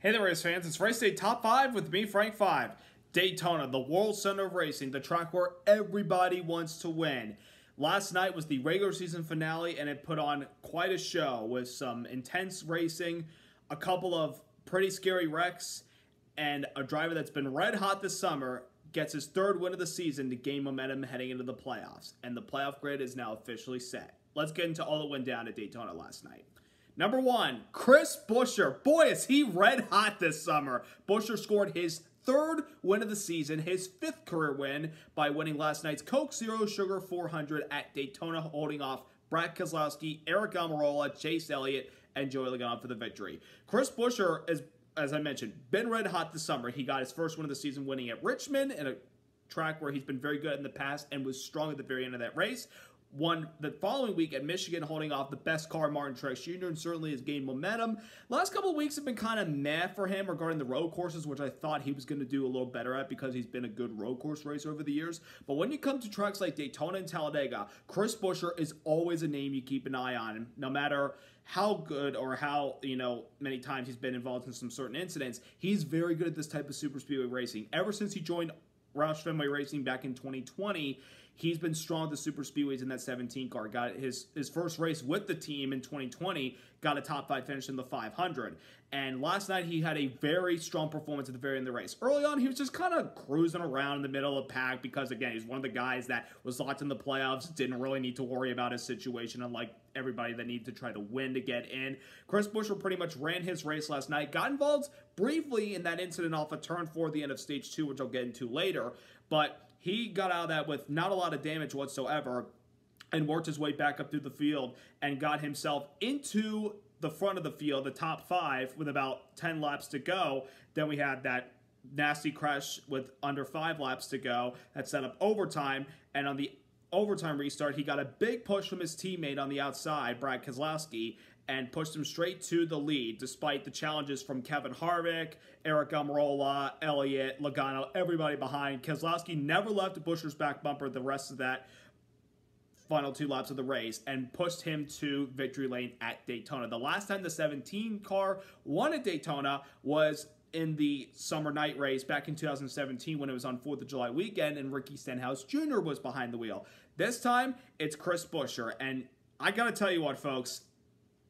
Hey there, race fans. It's Race Day Top 5 with me, Frank 5. Daytona, the world center of racing, the track where everybody wants to win. Last night was the regular season finale, and it put on quite a show with some intense racing, a couple of pretty scary wrecks, and a driver that's been red hot this summer gets his third win of the season to gain momentum heading into the playoffs. And the playoff grid is now officially set. Let's get into all that went down at Daytona last night. Number 1, Chris Buescher. Boy, is he red hot this summer. Buescher scored his third win of the season, his 5th career win, by winning last night's Coke Zero Sugar 400 at Daytona, holding off Brad Keselowski, Aric Almirola, Chase Elliott, and Joey Logano for the victory. Chris Buescher, as I mentioned, been red hot this summer. He got his first win of the season winning at Richmond, in a track where he's been very good in the past and was strong at the very end of that race. Won the following week at Michigan, holding off the best car, Martin Truex Jr., and certainly has gained momentum. Last couple of weeks have been kind of meh for him regarding the road courses, which I thought he was going to do a little better at because he's been a good road course racer over the years. But when you come to tracks like Daytona and Talladega, Chris Buescher is always a name you keep an eye on. No matter how good or how, many times he's been involved in some certain incidents, he's very good at this type of super speedway racing. Ever since he joined Roush Fenway Racing back in 2020, he's been strong at the super speedways in that 17 car. Got his first race with the team in 2020, got a top 5 finish in the 500. And last night he had a very strong performance at the very end of the race. Early on, he was just kind of cruising around in the middle of the pack because, again, he's one of the guys that was locked in the playoffs, didn't really need to worry about his situation, unlike everybody that needed to try to win to get in. Chris Buescher pretty much ran his race last night, got involved briefly in that incident off of turn 4 at the end of stage 2, which I'll get into later, but he got out of that with not a lot of damage whatsoever and worked his way back up through the field and got himself into the front of the field, the top 5, with about 10 laps to go. Then we had that nasty crash with under 5 laps to go that set up overtime, and on the overtime restart, he got a big push from his teammate on the outside, Brad Keselowski, and pushed him straight to the lead, despite the challenges from Kevin Harvick, Aric Almirola, Elliott, Logano, everybody behind. Keselowski never left Buescher's back bumper the rest of that final 2 laps of the race and pushed him to victory lane at Daytona. The last time the 17 car won at Daytona was in the summer night race back in 2017 when it was on 4th of July weekend and Ricky Stenhouse Jr. was behind the wheel. This time, it's Chris Buescher, and I gotta tell you what, folks,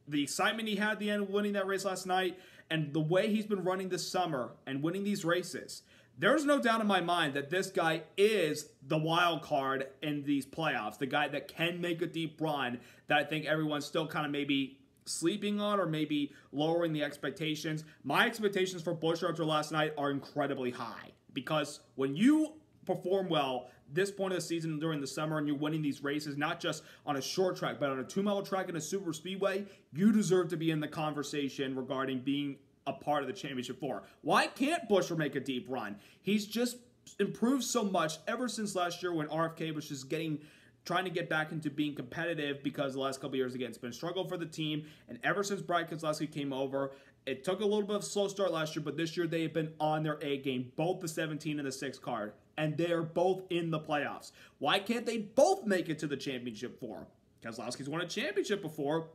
the excitement he had at the end of winning that race last night and the way he's been running this summer and winning these races, there's no doubt in my mind that this guy is the wild card in these playoffs, the guy that can make a deep run that I think everyone's still kind of maybe sleeping on or maybe lowering the expectations. My expectations for Buescher after last night are incredibly high because when you perform well this point of the season during the summer and you're winning these races, not just on a short track, but on a 2-mile track in a super speedway, you deserve to be in the conversation regarding being a part of the championship 4. Why can't Buescher make a deep run? He's just improved so much ever since last year when RFK was just trying to get back into being competitive because the last couple of years, again, it's been a struggle for the team. And ever since Brad Keselowski came over, it took a little bit of a slow start last year, but this year they have been on their A game, both the 17 and the 6 car, and they're both in the playoffs. Why can't they both make it to the championship 4? Keselowski's won a championship before,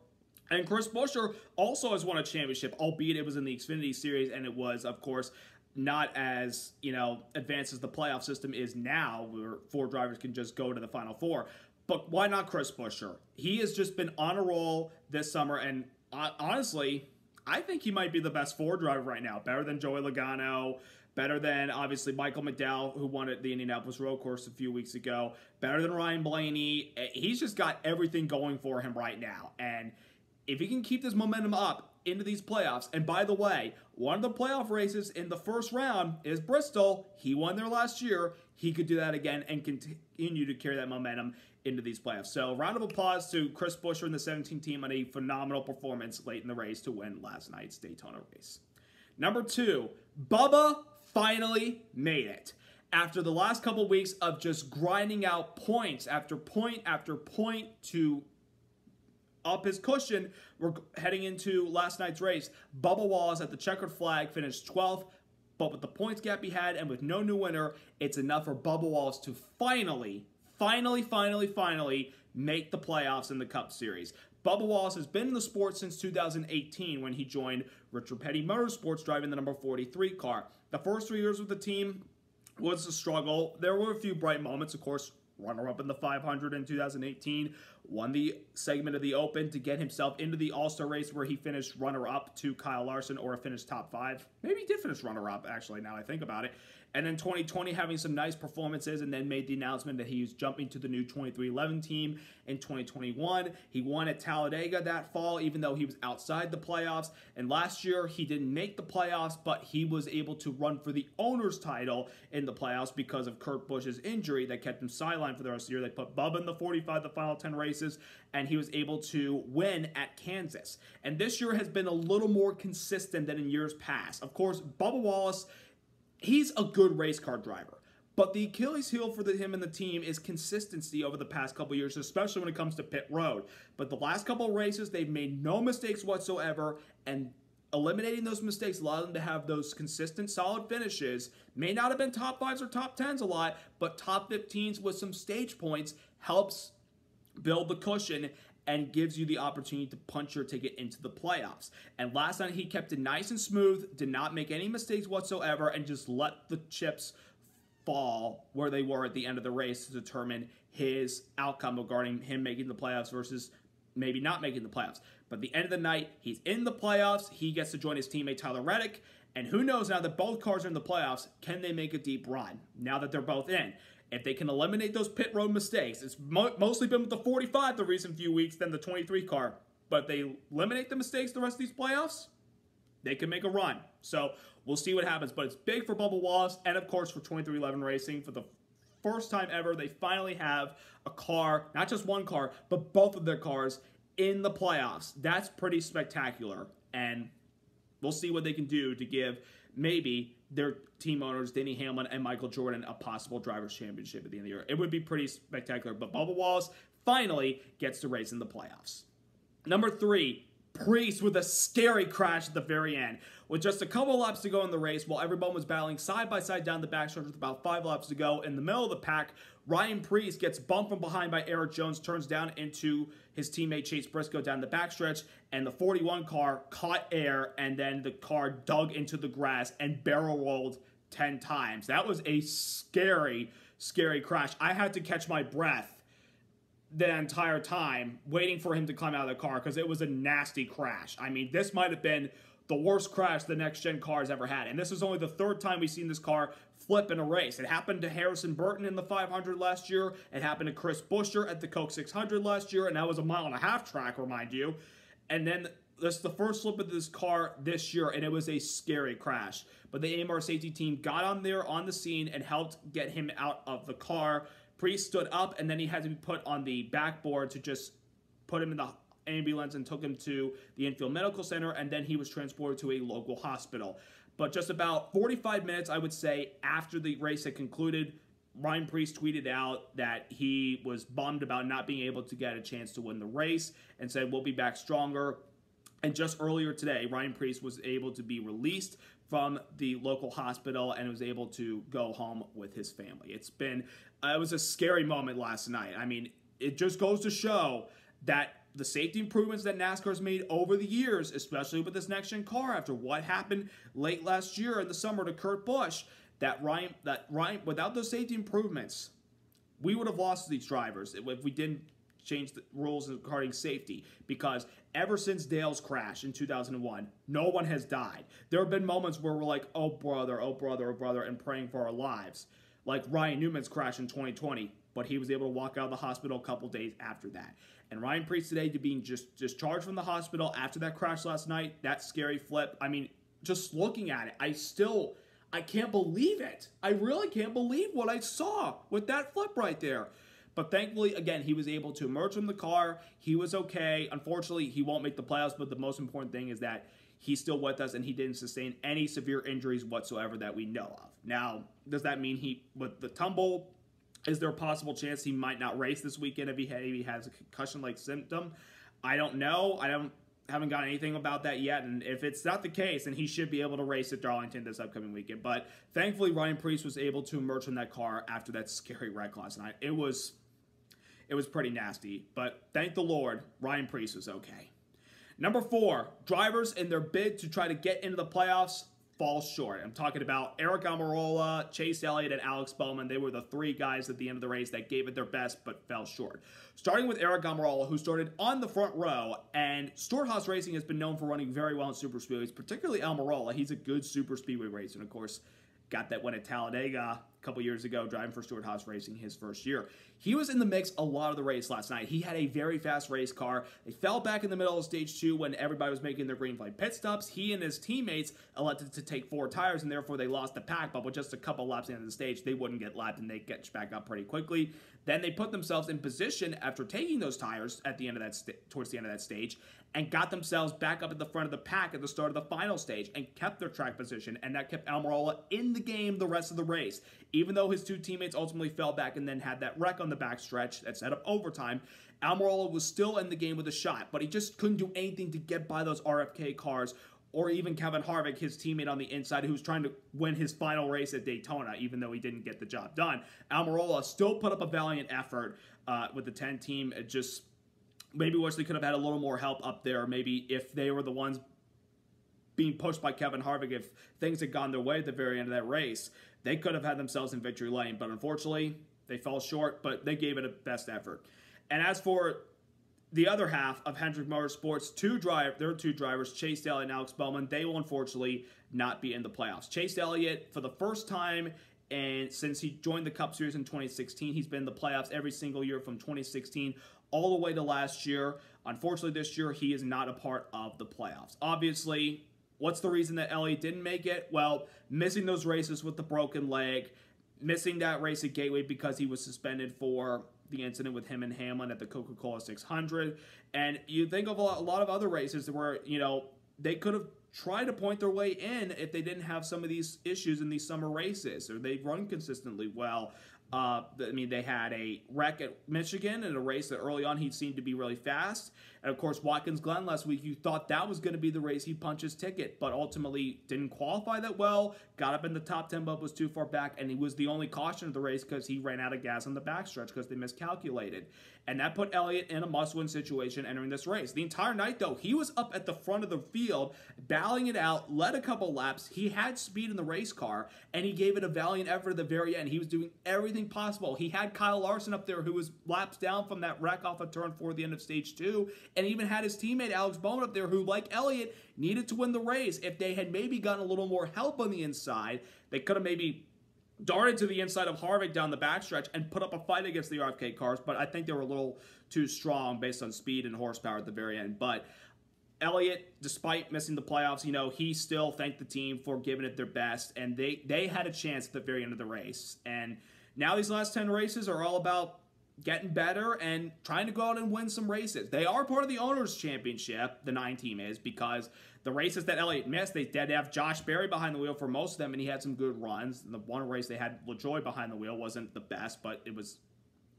and Chris Buescher also has won a championship, albeit it was in the Xfinity Series, and it was, of course, not as, advanced as the playoff system is now, where 4 drivers can just go to the Final 4. But why not Chris Buescher? He has just been on a roll this summer, and honestly, I think he might be the best 4 driver right now. Better than Joey Logano, better than, obviously, Michael McDowell, who won at the Indianapolis Road Course a few weeks ago, better than Ryan Blaney. He's just got everything going for him right now, and if he can keep this momentum up into these playoffs, and by the way, one of the playoff races in the first round is Bristol. He won there last year. He could do that again and continue to carry that momentum into these playoffs. So, round of applause to Chris Buescher and the 17 team on a phenomenal performance late in the race to win last night's Daytona race. Number 2, Bubba finally made it. After the last couple weeks of just grinding out points after point after point to up his cushion, we're heading into last night's race. Bubba Wallace at the checkered flag finished 12th, but with the points gap he had and with no new winner, it's enough for Bubba Wallace to finally make the playoffs in the Cup Series. Bubba Wallace has been in the sport since 2018 when he joined Richard Petty Motorsports driving the number 43 car. The first 3 years with the team was a struggle. There were a few bright moments, of course. Runner-up in the 500 in 2018, won the segment of the Open to get himself into the All-Star race where he finished runner-up to Kyle Larson, or finished top 5. Maybe he did finish runner-up, actually, now I think about it. And then 2020 having some nice performances, and then made the announcement that he was jumping to the new 2311 team in 2021. He won at Talladega that fall, even though he was outside the playoffs. And last year, he didn't make the playoffs, but he was able to run for the owner's title in the playoffs because of Kurt Busch's injury that kept him sidelined for the rest of the year. They put Bubba in the 45, the final 10 races, and he was able to win at Kansas. And this year has been a little more consistent than in years past. Of course, Bubba Wallace, he's a good race car driver, but the Achilles heel for him and the team is consistency over the past couple years, especially when it comes to pit road. But the last couple of races, they've made no mistakes whatsoever, and eliminating those mistakes allowed them to have those consistent, solid finishes. May not have been top 5s or top 10s a lot, but top 15s with some stage points helps build the cushion and gives you the opportunity to punch your ticket into the playoffs. And last night, he kept it nice and smooth, did not make any mistakes whatsoever, and just let the chips fall where they were at the end of the race to determine his outcome regarding him making the playoffs versus maybe not making the playoffs. But at the end of the night, he's in the playoffs. He gets to join his teammate Tyler Reddick. And who knows, now that both cars are in the playoffs, can they make a deep run now that they're both in? If they can eliminate those pit road mistakes, it's mostly been with the 45 the recent few weeks than the 23 car. But if they eliminate the mistakes the rest of these playoffs, they can make a run. So we'll see what happens. But it's big for Bubba Wallace and, of course, for 2311 Racing. For the first time ever, they finally have a car, not just one car, but both of their cars in the playoffs. That's pretty spectacular. And we'll see what they can do to give maybe their team owners, Denny Hamlin and Michael Jordan, a possible driver's championship at the end of the year. It would be pretty spectacular, but Bubba Wallace finally gets to race in the playoffs. Number 3, Priest with a scary crash at the very end. With just a couple laps to go in the race, while everyone was battling side by side down the backstretch with about 5 laps to go, in the middle of the pack, Ryan Priest gets bumped from behind by Eric Jones, turns down into his teammate Chase Briscoe down the backstretch, and the 41 car caught air, and then the car dug into the grass and barrel rolled 10 times. That was a scary, scary crash. I had to catch my breath the entire time waiting for him to climb out of the car because it was a nasty crash. I mean, this might have been the worst crash the next-gen car has ever had. And this is only the 3rd time we've seen this car flip in a race. It happened to Harrison Burton in the 500 last year. It happened to Chris Buescher at the Coke 600 last year, and that was a 1.5-mile track, remind you. And then this is the first slip of this car this year, and it was a scary crash. But the AMR safety team got on there on the scene and helped get him out of the car. Priest stood up, and then he had to be put on the backboard to just put him in the ambulance and took him to the Infield Medical Center, and then he was transported to a local hospital. But just about 45 minutes, I would say, after the race had concluded, Ryan Priest tweeted out that he was bummed about not being able to get a chance to win the race and said, "We'll be back stronger." And just earlier today, Ryan Priest was able to be released from the local hospital and was able to go home with his family. It was a scary moment last night. I mean, it just goes to show that the safety improvements that NASCAR's made over the years, especially with this next-gen car after what happened late last year in the summer to Kurt Busch, that Ryan, without those safety improvements, we would have lost these drivers if we didn't change the rules regarding safety, because ever since Dale's crash in 2001, no one has died. There have been moments where we're like, oh brother, oh brother, oh brother, and praying for our lives. Like Ryan Newman's crash in 2020, but he was able to walk out of the hospital a couple days after that. And Ryan Priest today to being just discharged from the hospital after that crash last night, that scary flip. I mean, just looking at it, I can't believe it. I really can't believe what I saw with that flip right there. But thankfully, again, he was able to emerge from the car. He was okay. Unfortunately, he won't make the playoffs, but the most important thing is that he's still with us and he didn't sustain any severe injuries whatsoever that we know of. Now, does that mean with the tumble, is there a possible chance he might not race this weekend if he has a concussion-like symptom? I don't know. Haven't got anything about that yet, and if it's not the case, then he should be able to race at Darlington this upcoming weekend. But thankfully, Ryan Priest was able to emerge from that car after that scary wreck last night. It was it was pretty nasty. But thank the Lord, Ryan Preece was okay. Number 4, drivers in their bid to try to get into the playoffs fall short. I'm talking about Eric Almirola, Chase Elliott, and Alex Bowman. They were the 3 guys at the end of the race that gave it their best but fell short. Starting with Eric Almirola, who started on the front row, and Stewart-Haas Racing has been known for running very well in super speedways, particularly Almirola. He's a good super speedway racer, and of course, got that win at Talladega a couple years ago, driving for Stewart-Haas Racing his first year. He was in the mix a lot of the race last night. He had a very fast race car. They fell back in the middle of stage 2 when everybody was making their green flag pit stops. He and his teammates elected to take 4 tires, and therefore they lost the pack, but with just a couple laps into the stage, they wouldn't get lapped, and they'd get back up pretty quickly. Then they put themselves in position after taking those tires at the end of that towards the end of that stage, and got themselves back up at the front of the pack at the start of the final stage and kept their track position, and that kept Almirola in the game the rest of the race. Even though his 2 teammates ultimately fell back and then had that wreck on the backstretch that set up overtime, Almirola was still in the game with a shot, but he just couldn't do anything to get by those RFK cars, or even Kevin Harvick, his teammate on the inside, who was trying to win his final race at Daytona, even though he didn't get the job done. Almirola still put up a valiant effort with the 10 team. It just maybe wish they could have had a little more help up there. Maybe if they were the ones being pushed by Kevin Harvick, if things had gone their way at the very end of that race, they could have had themselves in victory lane. But unfortunately, they fell short, but they gave it a best effort. And as for the other half of Hendrick Motorsports, their 2 drivers, Chase Elliott and Alex Bowman, they will unfortunately not be in the playoffs. Chase Elliott, for the first time and since he joined the Cup Series in 2016, he's been in the playoffs every single year from 2016 all the way to last year. Unfortunately, this year, he is not a part of the playoffs. Obviously, what's the reason that Elliott didn't make it? Well, missing those races with the broken leg, missing that race at Gateway because he was suspended for the incident with him and Hamlin at the Coca-Cola 600. And you think of a lot of other races where, they could have tried to point their way in if they didn't have some of these issues in these summer races, or they've run consistently well. They had a wreck at Michigan in a race that early on he seemed to be really fast. And, of course, Watkins Glen last week, you thought that was going to be the race he'd punch his ticket, but ultimately didn't qualify that well, got up in the top 10, but was too far back, and he was the only caution of the race because he ran out of gas on the backstretch because they miscalculated. And that put Elliott in a must-win situation entering this race. The entire night, though, he was up at the front of the field, battling it out, led a couple laps. He had speed in the race car, and he gave it a valiant effort at the very end. He was doing everything possible. He had Kyle Larson up there, who was laps down from that wreck off of turn 4 at the end of stage 2, and even had his teammate Alex Bowman up there, who, like Elliott, needed to win the race. If they had maybe gotten a little more help on the inside, they could have maybe darted to the inside of Harvick down the backstretch and put up a fight against the RFK cars, but I think they were a little too strong based on speed and horsepower at the very end. But Elliott, despite missing the playoffs, he still thanked the team for giving it their best, and they had a chance at the very end of the race. And now these last 10 races are all about getting better and trying to go out and win some races. They are part of the Owners' Championship, the 9 team is, because the races that Elliott missed, they did have Josh Berry behind the wheel for most of them, and he had some good runs. And the one race they had LaJoie behind the wheel wasn't the best, but it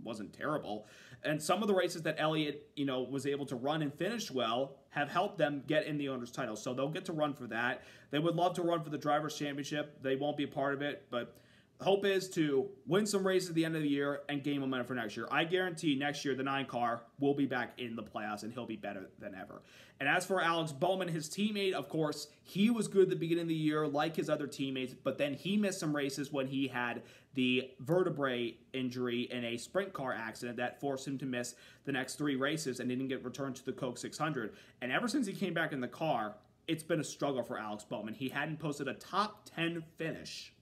wasn't terrible. And some of the races that Elliott, was able to run and finish well have helped them get in the Owners' title. So they'll get to run for that. They would love to run for the Drivers' Championship. They won't be a part of it, but hope is to win some races at the end of the year and gain momentum for next year. I guarantee next year the 9 car will be back in the playoffs and he'll be better than ever. And as for Alex Bowman, his teammate, of course, he was good at the beginning of the year like his other teammates, but then he missed some races when he had the vertebrae injury in a sprint car accident that forced him to miss the next 3 races and didn't get returned to the Coke 600. And ever since he came back in the car, it's been a struggle for Alex Bowman. He hadn't posted a top 10 finish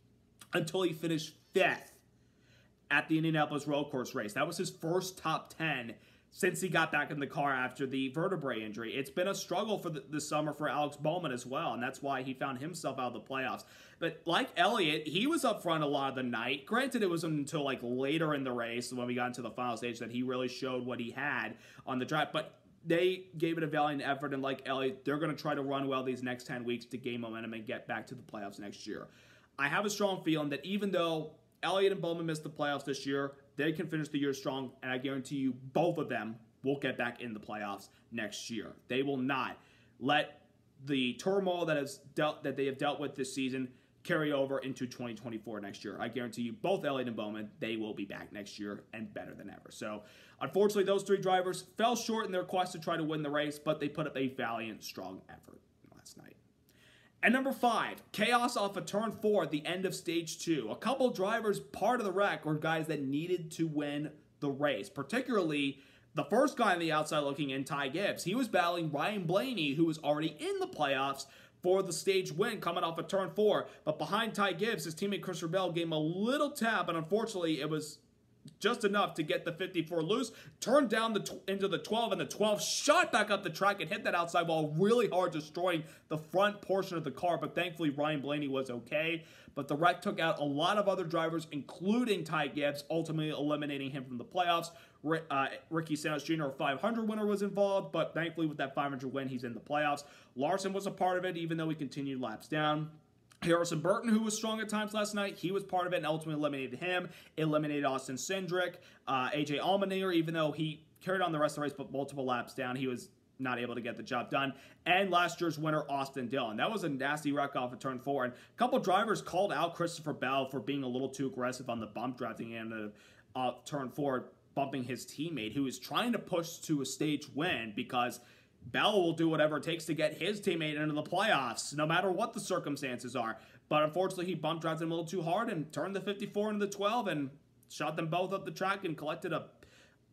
until he finished 5th at the Indianapolis Road Course race. That was his first top 10 since he got back in the car after the vertebrae injury. It's been a struggle for the summer for Alex Bowman as well, and that's why he found himself out of the playoffs. But like Elliott, he was up front a lot of the night. Granted, it wasn't until like later in the race when we got into the final stage that he really showed what he had on the track, but they gave it a valiant effort, and like Elliott, they're going to try to run well these next 10 weeks to gain momentum and get back to the playoffs next year. I have a strong feeling that even though Elliott and Bowman missed the playoffs this year, they can finish the year strong, and I guarantee you both of them will get back in the playoffs next year. They will not let the turmoil that they have dealt with this season carry over into 2024 next year. I guarantee you, both Elliott and Bowman, they will be back next year and better than ever. So, unfortunately, those three drivers fell short in their quest to try to win the race, but they put up a valiant, strong effort last night. And number 5, chaos off of turn 4 at the end of stage 2. A couple drivers part of the wreck were guys that needed to win the race, particularly the first guy on the outside looking in, Ty Gibbs. He was battling Ryan Blaney, who was already in the playoffs for the stage win coming off of turn 4. But behind Ty Gibbs, his teammate Chris Rebel gave him a little tap, and unfortunately it was just enough to get the 54 loose, turned down into the 12, and the 12 shot back up the track and hit that outside wall really hard, destroying the front portion of the car. But thankfully, Ryan Blaney was okay. But the wreck took out a lot of other drivers, including Ty Gibbs, ultimately eliminating him from the playoffs. Ricky Santos Jr., a 500 winner, was involved, but thankfully with that 500 win, he's in the playoffs. Larson was a part of it, even though he continued laps down. Harrison Burton, who was strong at times last night, he was part of it and ultimately eliminated him. Eliminated Austin Cindric. AJ Allmendinger, even though he carried on the rest of the race but multiple laps down, he was not able to get the job done. And last year's winner, Austin Dillon. That was a nasty wreck off of turn 4. And a couple drivers called out Christopher Bell for being a little too aggressive on the bump drafting end of turn 4, bumping his teammate, who is trying to push to a stage win, because Bell will do whatever it takes to get his teammate into the playoffs, no matter what the circumstances are. But unfortunately, he bump drafted him a little too hard and turned the 54 into the 12 and shot them both up the track and collected a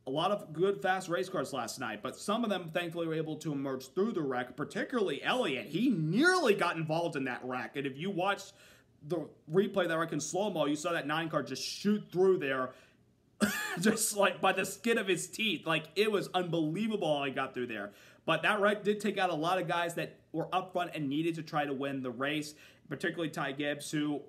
lot of good, fast race cars last night. But some of them, thankfully, were able to emerge through the wreck, particularly Elliott. He nearly got involved in that wreck. And if you watched the replay of that wreck in slow-mo, you saw that 9 car just shoot through there just like by the skin of his teeth. Like, it was unbelievable how he got through there. But that wreck did take out a lot of guys that were up front and needed to try to win the race, particularly Ty Gibbs, who,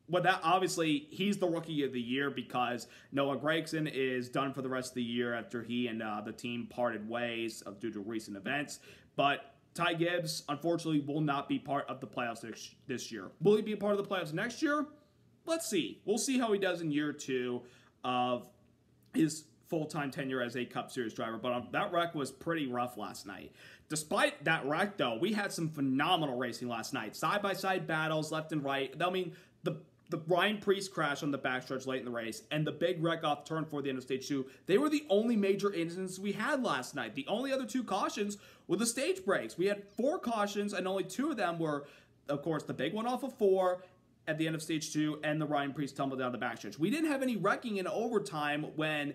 well, that obviously, he's the rookie of the year because Noah Gragson is done for the rest of the year after he and the team parted ways due to recent events. But Ty Gibbs, unfortunately, will not be part of the playoffs this year. Will he be a part of the playoffs next year? Let's see. We'll see how he does in year 2 of his full-time tenure as a Cup Series driver, but that wreck was pretty rough last night. Despite that wreck, though, we had some phenomenal racing last night. Side-by-side battles, left and right. I mean, the Ryan Preece crash on the backstretch late in the race and the big wreck off turn 4 at the end of stage 2, they were the only major incidents we had last night. The only other 2 cautions were the stage breaks. We had 4 cautions, and only 2 of them were, of course, the big one off of 4 at the end of stage 2 and the Ryan Preece tumble down the backstretch. We didn't have any wrecking in overtime when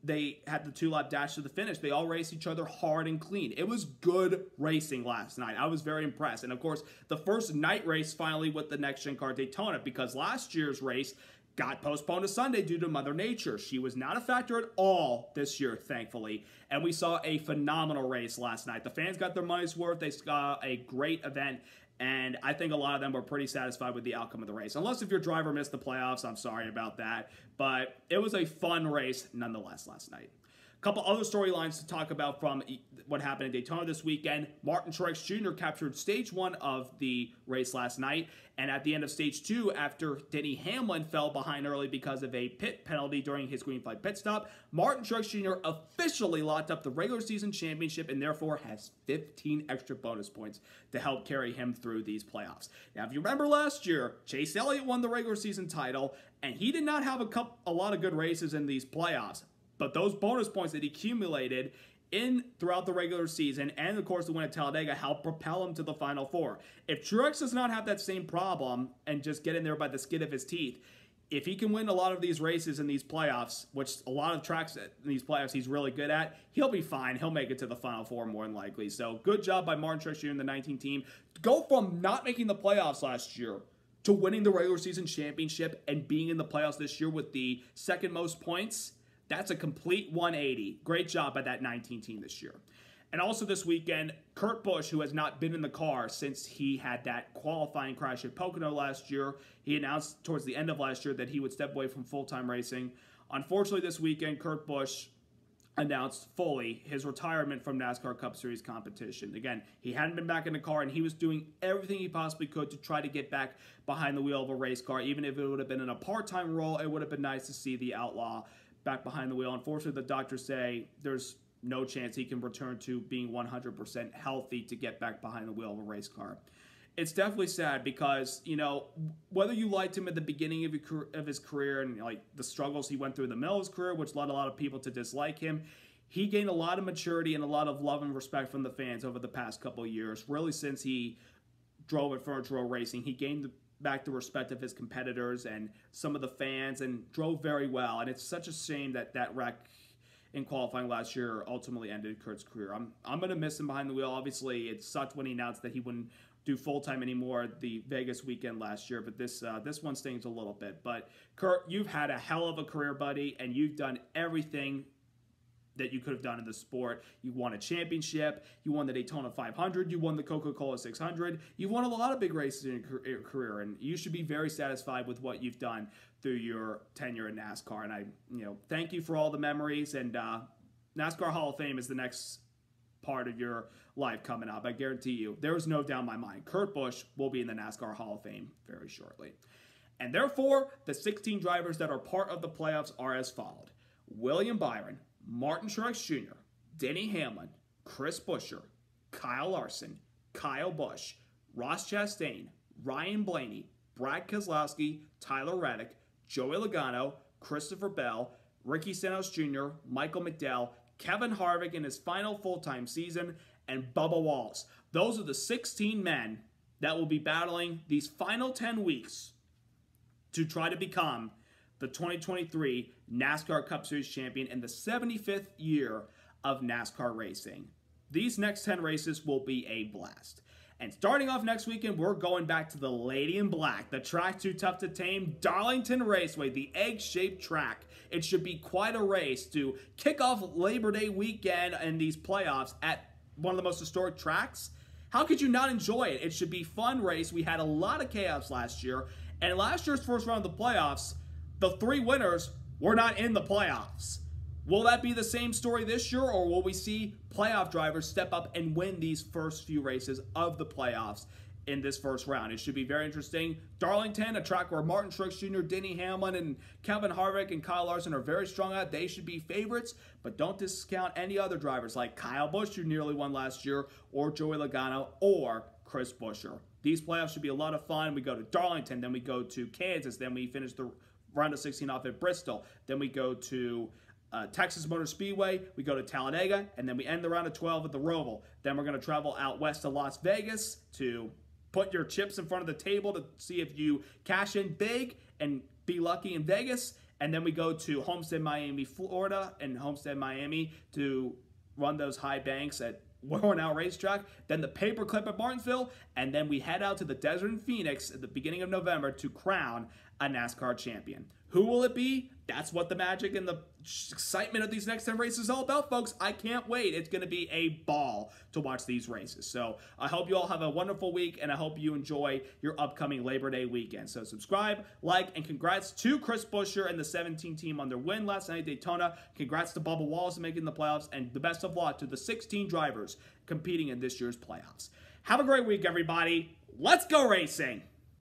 they had the 2-lap dash to the finish. They all raced each other hard and clean. It was good racing last night. I was very impressed. And of course, the first night race finally with the next-gen car Daytona, because last year's race got postponed to Sunday due to Mother Nature. She was not a factor at all this year, thankfully. And we saw a phenomenal race last night. The fans got their money's worth. They got a great event. And I think a lot of them were pretty satisfied with the outcome of the race. Unless if your driver missed the playoffs, I'm sorry about that. But it was a fun race nonetheless last night. A couple other storylines to talk about from what happened in Daytona this weekend. Martin Truex Jr. captured stage 1 of the race last night. And at the end of stage 2, after Denny Hamlin fell behind early because of a pit penalty during his green flag pit stop, Martin Truex Jr. officially locked up the regular season championship and therefore has 15 extra bonus points to help carry him through these playoffs. Now, if you remember last year, Chase Elliott won the regular season title, and he did not have a lot of good races in these playoffs. But those bonus points that he accumulated throughout the regular season and, of course, the win at Talladega helped propel him to the Final Four. If Truex does not have that same problem and just get in there by the skin of his teeth, if he can win a lot of these races in these playoffs, which a lot of tracks in these playoffs he's really good at, he'll be fine. He'll make it to the Final Four more than likely. So good job by Martin Truex Jr. and the 19 team. Go from not making the playoffs last year to winning the regular season championship and being in the playoffs this year with the second most points. That's a complete 180. Great job by that 19 team this year. And also this weekend, Kurt Busch, who has not been in the car since he had that qualifying crash at Pocono last year, he announced towards the end of last year that he would step away from full-time racing. Unfortunately, this weekend, Kurt Busch announced fully his retirement from NASCAR Cup Series competition. Again, he hadn't been back in the car, and he was doing everything he possibly could to try to get back behind the wheel of a race car. Even if it would have been in a part-time role, it would have been nice to see the outlaw back behind the wheel. Unfortunately, the doctors say there's no chance he can return to being 100% healthy to get back behind the wheel of a race car. it's definitely sad because, you know, whether you liked him at the beginning of his career and like the struggles he went through in the middle of his career, which led a lot of people to dislike him, he gained a lot of maturity and a lot of love and respect from the fans over the past couple of years. Really, since he drove at Furniture Row Racing, he gained back the respect of his competitors and some of the fans and drove very well. And it's such a shame that that wreck in qualifying last year ultimately ended Kurt's career. I'm going to miss him behind the wheel. Obviously, it sucked when he announced that he wouldn't do full-time anymore the Vegas weekend last year, but this one stings a little bit. But Kurt, you've had a hell of a career, buddy, and you've done everything that you could have done in the sport. You won a championship, you won the Daytona 500, you won the Coca-Cola 600, you've won a lot of big races in your career, and you should be very satisfied with what you've done through your tenure in NASCAR. And I, thank you for all the memories, and NASCAR Hall of Fame is the next part of your life coming up. I guarantee you, there is no doubt in my mind, Kurt Busch will be in the NASCAR Hall of Fame very shortly. And therefore, the 16 drivers that are part of the playoffs are as followed: William Byron, Martin Truex Jr., Denny Hamlin, Chris Buescher, Kyle Larson, Kyle Busch, Ross Chastain, Ryan Blaney, Brad Keselowski, Tyler Reddick, Joey Logano, Christopher Bell, Ricky Stenhouse Jr., Michael McDowell, Kevin Harvick in his final full-time season, and Bubba Wallace. Those are the 16 men that will be battling these final 10 weeks to try to become the 2023 NASCAR Cup Series champion in the 75th year of NASCAR racing. These next 10 races will be a blast. And starting off next weekend, we're going back to the Lady in Black, the track too tough to tame, Darlington Raceway, the egg-shaped track. It should be quite a race to kick off Labor Day weekend and these playoffs at one of the most historic tracks. How could you not enjoy it? It should be a fun race. We had a lot of chaos last year, and last year's first round of the playoffs, the 3 winners were not in the playoffs. Will that be the same story this year, or will we see playoff drivers step up and win these first few races of the playoffs in this first round? It should be very interesting. Darlington, a track where Martin Truex Jr., Denny Hamlin, and Kevin Harvick and Kyle Larson are very strong at. They should be favorites, but don't discount any other drivers like Kyle Busch, who nearly won last year, or Joey Logano, or Chris Buescher. These playoffs should be a lot of fun. We go to Darlington, then we go to Kansas, then we finish the round of 16 off at Bristol, then we go to Texas Motor Speedway, we go to Talladega, and then we end the round of 12 at the Roval. Then we're going to travel out west to Las Vegas to put your chips in front of the table to see if you cash in big and be lucky in Vegas. And then we go to Homestead Miami, Florida, and Homestead Miami to run those high banks at Warnow Racetrack. Then the Paperclip at Martinsville, and then we head out to the desert in Phoenix at the beginning of November to crown a NASCAR champion. Who will it be? That's what the magic and the excitement of these next 10 races is all about, folks. I can't wait. It's going to be a ball to watch these races. So I hope you all have a wonderful week, and I hope you enjoy your upcoming Labor Day weekend. So subscribe, like, and congrats to Chris Buescher and the 17 team on their win last night at Daytona. Congrats to Bubba Wallace on making the playoffs, and the best of luck to the 16 drivers competing in this year's playoffs. Have a great week, everybody. Let's go racing!